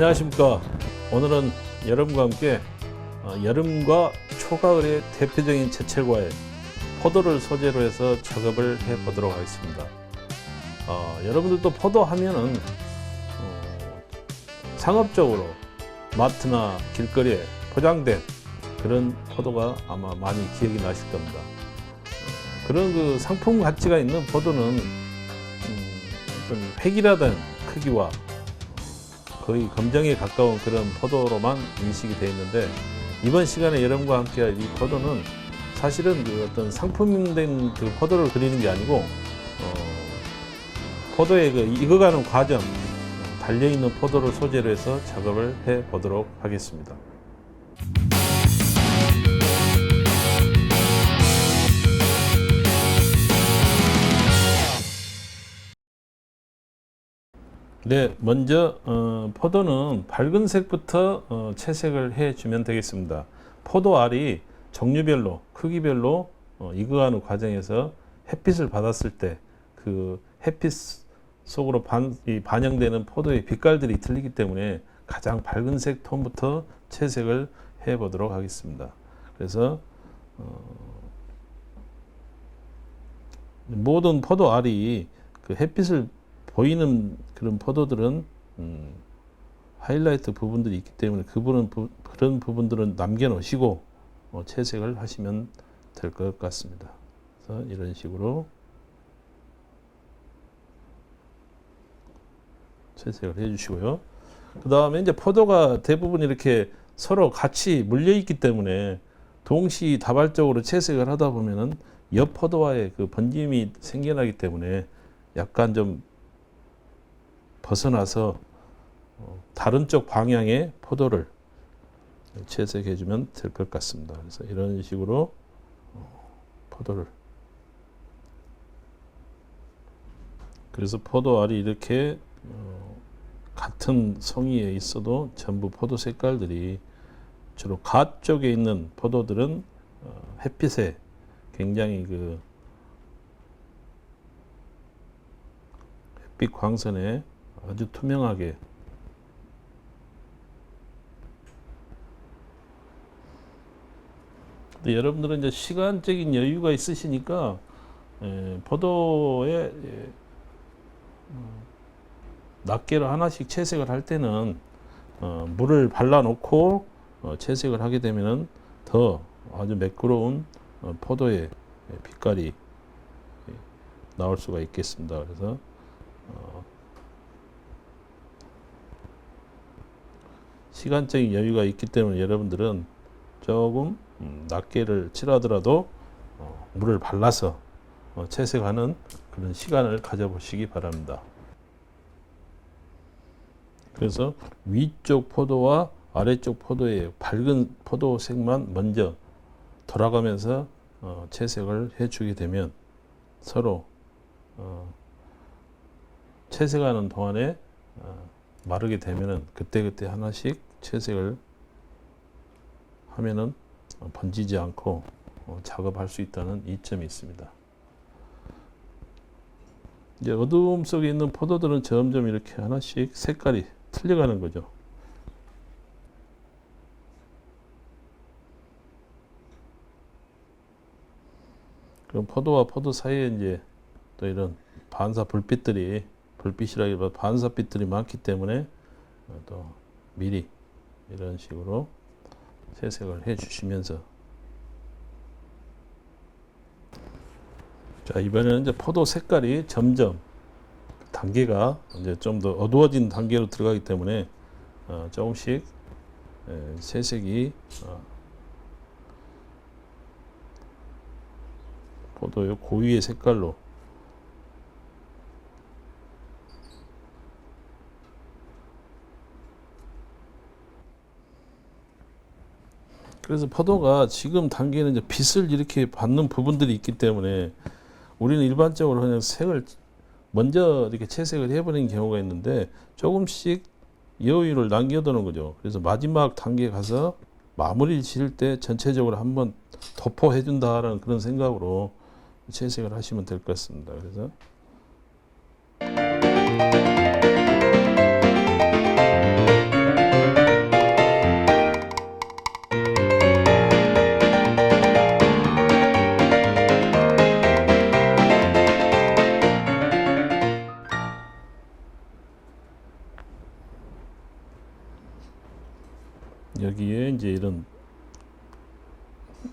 안녕하십니까. 오늘은 여러분과 함께 여름과 초가을의 대표적인 제철과일 포도를 소재로 해서 작업을 해 보도록 하겠습니다. 여러분들도 포도 하면은 상업적으로 마트나 길거리에 포장된 그런 포도가 아마 많이 기억이 나실 겁니다. 그런 그 상품 가치가 있는 포도는 어떤 획일화된 크기와 거의 검정에 가까운 그런 포도로만 인식이 되어 있는데, 이번 시간에 여러분과 함께 할 이 포도는 사실은 그 어떤 상품된 그 포도를 그리는 게 아니고 포도의 그 익어가는 과정, 달려있는 포도를 소재로 해서 작업을 해 보도록 하겠습니다. 네, 먼저 포도는 밝은 색부터 채색을 해주면 되겠습니다. 포도 알이 종류별로, 크기별로 익어가는 과정에서 햇빛을 받았을 때 그 햇빛 속으로 반영되는 포도의 빛깔들이 틀리기 때문에 가장 밝은 색 톤부터 채색을 해 보도록 하겠습니다. 그래서 모든 포도 알이 그 햇빛을 보이는 그런 포도들은 하이라이트 부분들이 있기 때문에 그런 부분들은 남겨놓으시고 채색을 하시면 될 것 같습니다. 그래서 이런 식으로 채색을 해주시고요. 그 다음에 이제 포도가 대부분 이렇게 서로 같이 물려 있기 때문에 동시다발적으로 채색을 하다 보면은 옆 포도와의 그 번짐이 생겨나기 때문에 약간 좀 벗어나서 다른 쪽 방향의 포도를 채색해 주면 될 것 같습니다. 그래서 이런 식으로 포도를, 그래서 포도 알이 이렇게 같은 성이에 있어도 전부 포도 색깔들이 주로 갓 쪽에 있는 포도들은 햇빛에 굉장히 그 햇빛 광선에 아주 투명하게 근데 여러분들은 이제 시간적인 여유가 있으시니까 포도에 낱개로 하나씩 채색을 할 때는 물을 발라 놓고 채색을 하게 되면은 더 아주 매끄러운 포도의 빛깔이 나올 수가 있겠습니다. 그래서 시간적인 여유가 있기 때문에 여러분들은 조금 낱개를 칠하더라도 물을 발라서 채색하는 그런 시간을 가져보시기 바랍니다. 그래서 위쪽 포도와 아래쪽 포도의 밝은 포도색만 먼저 돌아가면서 채색을 해주게 되면 서로 채색하는 동안에 마르게 되면은 그때그때 하나씩 채색을 하면은 번지지 않고 작업할 수 있다는 이점이 있습니다. 이제 어두움 속에 있는 포도들은 점점 이렇게 하나씩 색깔이 틀려가는 거죠. 그럼 포도와 포도 사이에 이제 또 이런 반사 불빛이라기보다 반사빛들이 많기 때문에 또 미리 이런 식으로 채색을 해 주시면서, 자, 이번에는 이제 포도 색깔이 점점 단계가 이제 좀 더 어두워진 단계로 들어가기 때문에 조금씩 채색이 포도의 고유의 색깔로, 그래서 포도가 지금 단계는 이제 빛을 이렇게 받는 부분들이 있기 때문에 우리는 일반적으로 그냥 색을 먼저 이렇게 채색을 해버리는 경우가 있는데 조금씩 여유를 남겨두는 거죠. 그래서 마지막 단계에 가서 마무리를 지을 때 전체적으로 한번 도포해 준다라는 그런 생각으로 채색을 하시면 될 것 같습니다. 그래서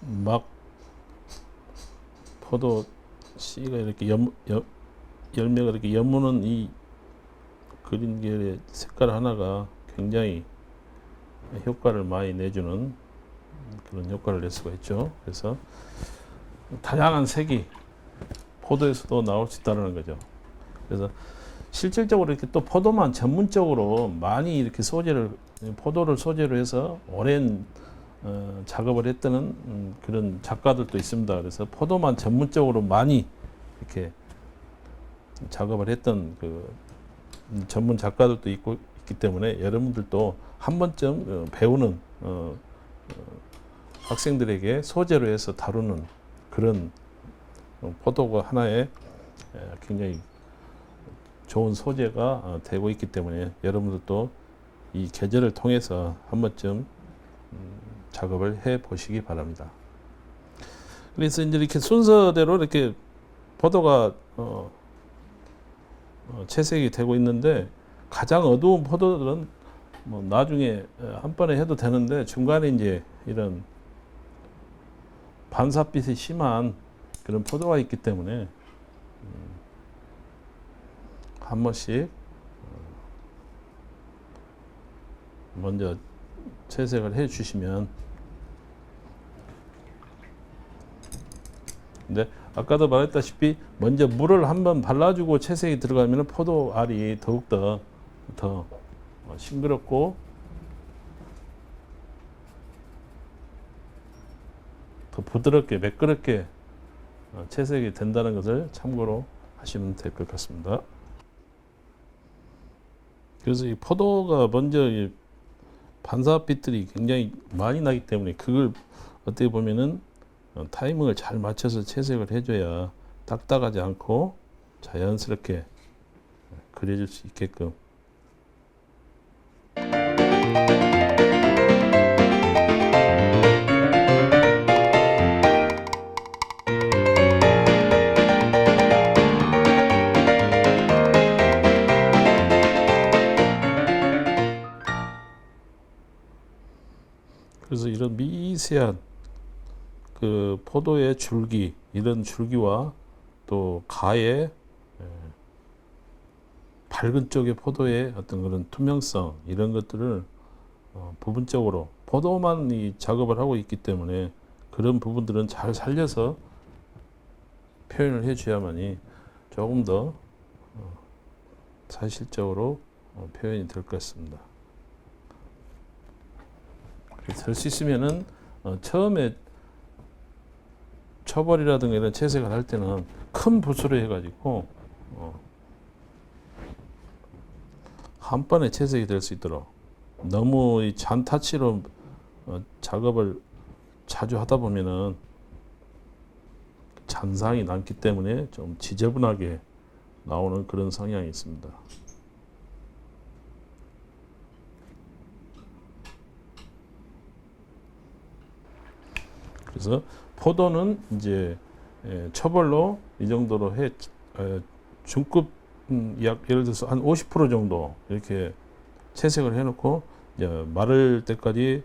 막 포도 씨가 이렇게 열매가 이렇게 여무는 이 그린 계열의 색깔 하나가 굉장히 효과를 많이 내주는 그런 효과를 낼 수가 있죠. 그래서 다양한 색이 포도에서도 나올 수 있다는 거죠. 그래서 실질적으로 이렇게 또 포도만 전문적으로 많이 이렇게 포도를 소재로 해서 오랜 작업을 했던 그런 작가들도 있습니다. 그래서 포도만 전문적으로 많이 이렇게 작업을 했던 그 전문 작가들도 있기 때문에 여러분들도 한 번쯤 배우는 학생들에게 소재로 해서 다루는 그런 포도가 하나의 굉장히 좋은 소재가 되고 있기 때문에 여러분들도 이 계절을 통해서 한 번쯤 작업을 해 보시기 바랍니다. 그래서 이제 이렇게 순서대로 이렇게 포도가 채색이 되고 있는데, 가장 어두운 포도들은 뭐 나중에 한 번에 해도 되는데 중간에 이제 이런 반사빛이 심한 그런 포도가 있기 때문에 한 번씩 먼저 채색을 해 주시면. 근데 아까도 말했다시피 먼저 물을 한번 발라주고 채색이 들어가면 포도 알이 더욱더 더 싱그럽고 더 부드럽게 매끄럽게 채색이 된다는 것을 참고로 하시면 될 것 같습니다. 그래서 이 포도가 먼저 이 반사빛들이 굉장히 많이 나기 때문에 그걸 어떻게 보면은 타이밍을 잘 맞춰서 채색을 해줘야 딱딱하지 않고 자연스럽게 그려질 수 있게끔. 그래서 이런 미세한 그 포도의 줄기, 이런 줄기와 또 가의 밝은 쪽의 포도의 어떤 그런 투명성, 이런 것들을 부분적으로 포도만 이 작업을 하고 있기 때문에 그런 부분들은 잘 살려서 표현을 해줘야만이 조금 더 사실적으로 표현이 될 것 같습니다. 될 수 있으면은 처음에 초벌이라든가 이런 채색을 할 때는 큰 붓으로 해가지고 한 번에 채색이 될 수 있도록, 너무 이 잔타치로 작업을 자주 하다 보면은 잔상이 남기 때문에 좀 지저분하게 나오는 그런 성향이 있습니다. 그래서 포도는 이제 초벌로 이 정도로 중급 약 예를 들어서 한 50% 정도 이렇게 채색을 해놓고 이제 마를 때까지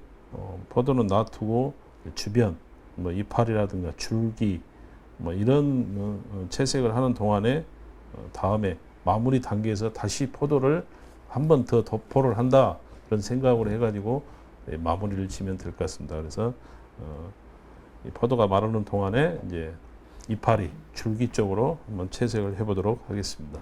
포도는 놔두고 주변 뭐 이파리라든가 줄기 뭐 이런 채색을 하는 동안에 다음에 마무리 단계에서 다시 포도를 한 번 더 도포를 한다, 그런 생각으로 해가지고 마무리를 지면 될 것 같습니다. 그래서 이 포도가 마르는 동안에 이제 이파리, 줄기 쪽으로 한번 채색을 해보도록 하겠습니다.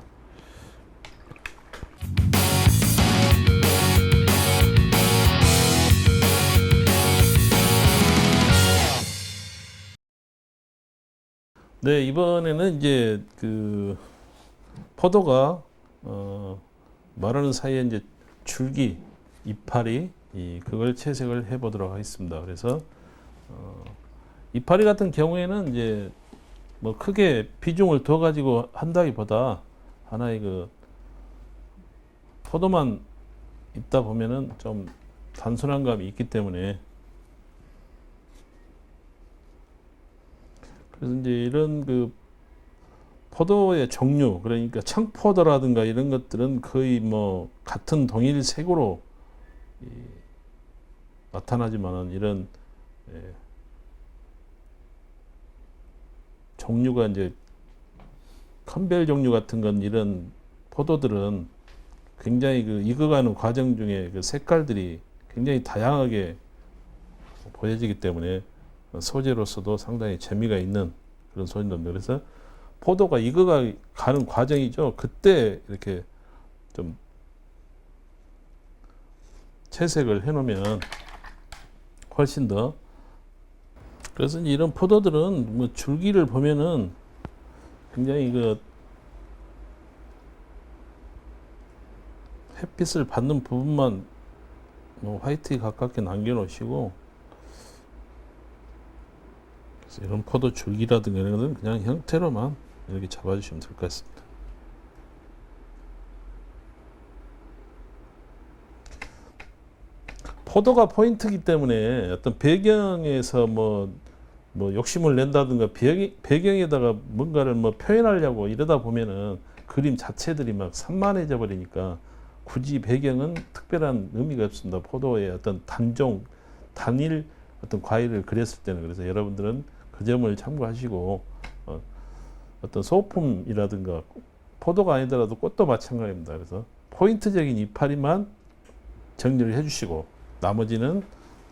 네, 이번에는 이제 그 포도가 마르는 사이에 이제 줄기, 이파리, 그걸 채색을 해보도록 하겠습니다. 그래서 이파리 같은 경우에는 이제 뭐 크게 비중을 둬 가지고 한다기보다 하나의 그 포도만 있다 보면은 좀 단순한 감이 있기 때문에, 그래서 이제 이런 그 포도의 종류, 그러니까 청포도라든가 이런 것들은 거의 뭐 같은 동일 색으로 나타나지만은 이런 종류가 이제 컨벨 종류 같은 건 이런 포도들은 굉장히 그 익어가는 과정 중에 그 색깔들이 굉장히 다양하게 보여지기 때문에 소재로서도 상당히 재미가 있는 그런 소재입니다. 그래서 포도가 익어가는 과정이죠. 그때 이렇게 좀 채색을 해놓으면 훨씬 더. 그래서 이런 포도들은 뭐 줄기를 보면은 굉장히 그 햇빛을 받는 부분만 뭐 화이트에 가깝게 남겨놓으시고, 그래서 이런 포도 줄기라든가 이런 것은 그냥 형태로만 이렇게 잡아주시면 될 것 같습니다. 포도가 포인트이기 때문에 어떤 배경에서 뭐 욕심을 낸다든가 배경에다가 뭔가를 뭐 표현하려고 이러다 보면은 그림 자체들이 막 산만해져 버리니까 굳이 배경은 특별한 의미가 없습니다. 포도의 어떤 단일 어떤 과일을 그렸을 때는. 그래서 여러분들은 그 점을 참고하시고, 어떤 소품이라든가 포도가 아니더라도 꽃도 마찬가지입니다. 그래서 포인트적인 이파리만 정리를 해주시고 나머지는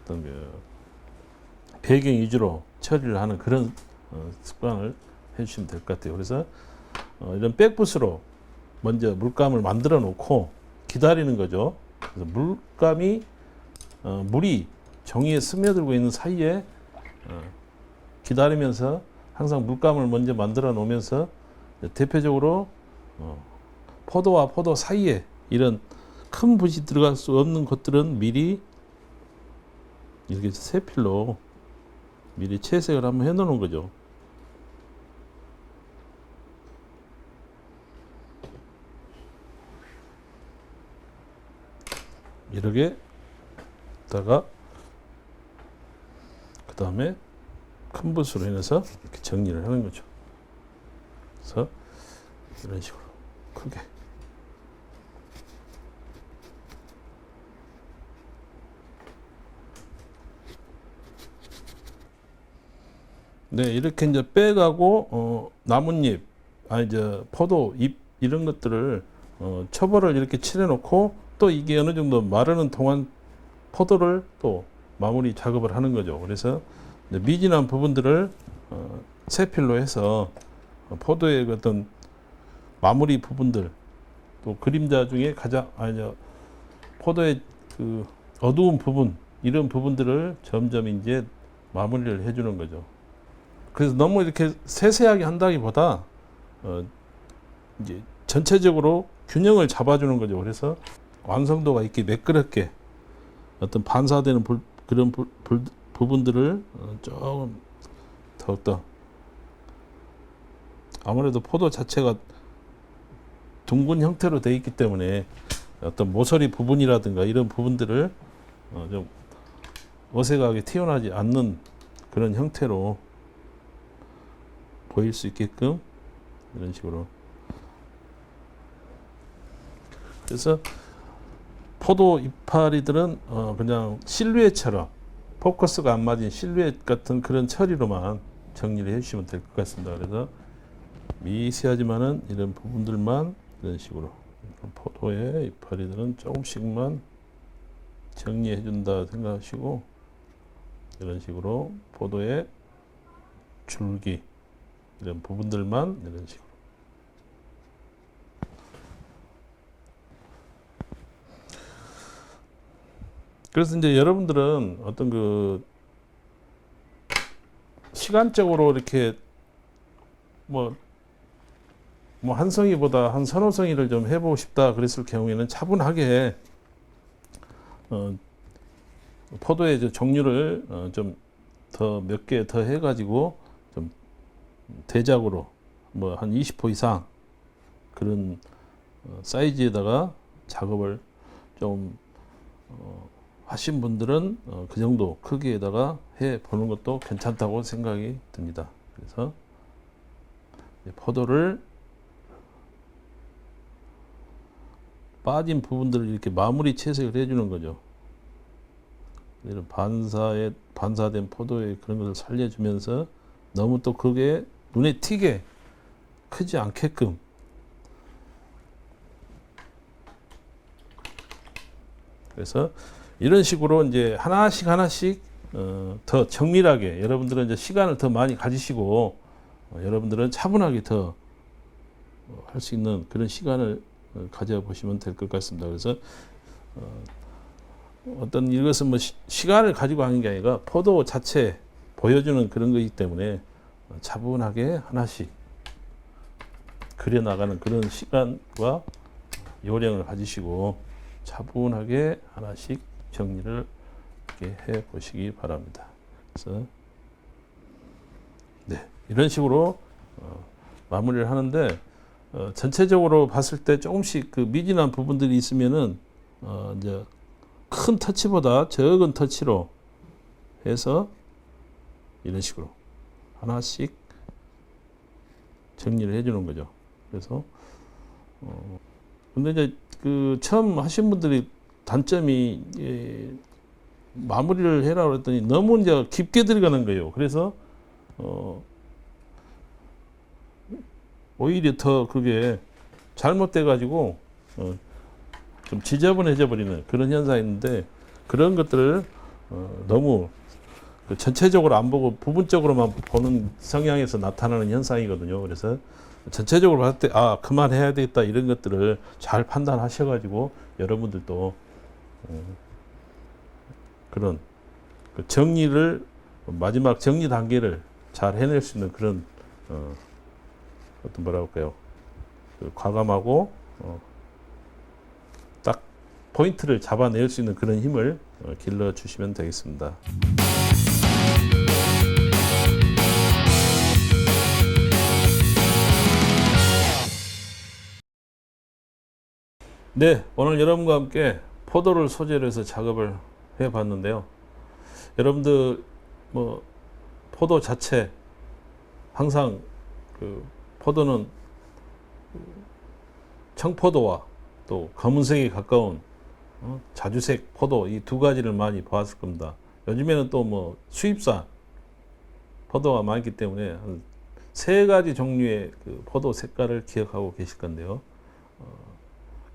어떤 그 배경 위주로 처리를 하는 그런 습관을 해주시면 될 것 같아요. 그래서 이런 백붓으로 먼저 물감을 만들어 놓고 기다리는 거죠. 그래서 물이 종이에 스며들고 있는 사이에 기다리면서 항상 물감을 먼저 만들어 놓으면서 대표적으로 포도와 포도 사이에 이런 큰 붓이 들어갈 수 없는 것들은 미리 이렇게 세필로 미리 채색을 한번 해 놓는 거죠. 이렇게 다가 그 다음에 큰 붓으로 인해서 이렇게 정리를 하는 거죠. 그래서 이런 식으로 크게. 네, 이렇게 이제 빼가고 나뭇잎, 포도 잎 이런 것들을 초벌을 이렇게 칠해놓고 또 이게 어느 정도 마르는 동안 포도를 또 마무리 작업을 하는 거죠. 그래서 미진한 부분들을 세필로 해서 포도의 어떤 마무리 부분들, 또 그림자 중에 포도의 그 어두운 부분, 이런 부분들을 점점 이제 마무리를 해주는 거죠. 그래서 너무 이렇게 세세하게 한다기보다 이제 전체적으로 균형을 잡아주는 거죠. 그래서 완성도가 있게 매끄럽게 어떤 반사되는 그런 부분들을 조금 더욱더, 아무래도 포도 자체가 둥근 형태로 되어 있기 때문에 어떤 모서리 부분이라든가 이런 부분들을 좀 어색하게 튀어나오지 않는 그런 형태로 보일 수 있게끔 이런 식으로. 그래서 포도 이파리들은 그냥 실루엣처럼 포커스가 안 맞은 실루엣 같은 그런 처리로만 정리를 해주시면 될 것 같습니다. 그래서 미세하지만은 이런 부분들만 이런 식으로, 포도의 이파리들은 조금씩만 정리해 준다 생각하시고, 이런 식으로 포도의 줄기 이런 부분들만 이런 식으로. 그래서 이제 여러분들은 어떤 그 시간적으로 이렇게 한 성이보다 한 서너 성이를 좀 해보고 싶다 그랬을 경우에는 차분하게 포도의 종류를 좀 더 몇 개 더 해가지고 좀 대작으로 한 20호 이상 그런 사이즈에다가 작업을 좀 하신 분들은 그 정도 크기에다가 해 보는 것도 괜찮다고 생각이 듭니다. 그래서 포도를 빠진 부분들을 이렇게 마무리 채색을 해주는 거죠. 이런 반사된 포도의 그런 것을 살려주면서 너무 또 그게 눈에 튀게 크지 않게끔 그래서 이런 식으로 이제 하나씩 더 정밀하게 여러분들은 이제 시간을 더 많이 가지시고 여러분들은 차분하게 더 할 수 있는 그런 시간을 가져보시면 될 것 같습니다. 그래서 어떤 이것은 뭐 시간을 가지고 하는 게 아니라 포도 자체 보여주는 그런 것이기 때문에 차분하게 하나씩 그려나가는 그런 시간과 요령을 가지시고 차분하게 하나씩 정리를 이렇게 해 보시기 바랍니다. 그래서 네, 이런 식으로 마무리를 하는데 전체적으로 봤을 때 조금씩 그 미진한 부분들이 있으면은 이제 큰 터치보다 적은 터치로 해서 이런 식으로 하나씩 정리를 해주는 거죠. 그래서 근데 이제 그 처음 하신 분들이 단점이 마무리를 해라 그랬더니 너무 이제 깊게 들어가는 거예요. 그래서 오히려 더 그게 잘못돼 가지고 좀 지저분해져 버리는 그런 현상이 있는데 그런 것들을 너무 그 전체적으로 안 보고 부분적으로만 보는 성향에서 나타나는 현상이거든요. 그래서 전체적으로 봤을 때 그만해야 되겠다 이런 것들을 잘 판단하셔 가지고 여러분들도 그런 그 정리를 마지막 정리 단계를 잘 해낼 수 있는 그런 어떤 뭐라 할까요? 그 과감하고 딱 포인트를 잡아낼 수 있는 그런 힘을 길러 주시면 되겠습니다. 네, 오늘 여러분과 함께 포도를 소재로 해서 작업을 해 봤는데요. 여러분들 뭐 포도 자체 항상 그 포도는 청포도와 또 검은색에 가까운 자주색 포도 이 두 가지를 많이 보았을 겁니다. 요즘에는 또 뭐 수입산 포도가 많기 때문에 한 세 가지 종류의 그 포도 색깔을 기억하고 계실 건데요.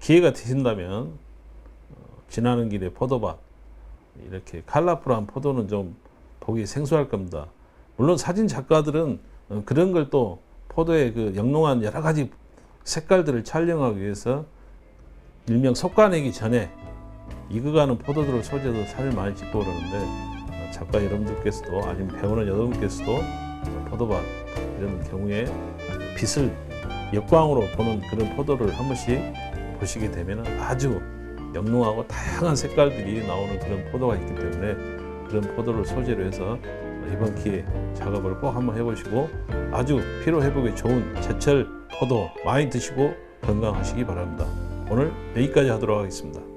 기회가 되신다면 지나는 길에 포도밭 이렇게 컬러풀한 포도는 좀 보기 생소할 겁니다. 물론 사진 작가들은 그런 걸 또 포도의 그 영롱한 여러 가지 색깔들을 촬영하기 위해서 일명 솎아내기 전에 익어가는 포도들을 소재로 사진을 많이 찍고 그러는데 작가 여러분들께서도 아니면 배우는 여러분께서도 포도밭 이런 경우에 빛을 역광으로 보는 그런 포도를 한 번씩 보시게 되면 아주 영롱하고 다양한 색깔들이 나오는 그런 포도가 있기 때문에 그런 포도를 소재로 해서 이번 기회에 작업을 꼭 한번 해보시고 아주 피로 회복에 좋은 제철 포도 많이 드시고 건강하시기 바랍니다. 오늘 여기까지 하도록 하겠습니다.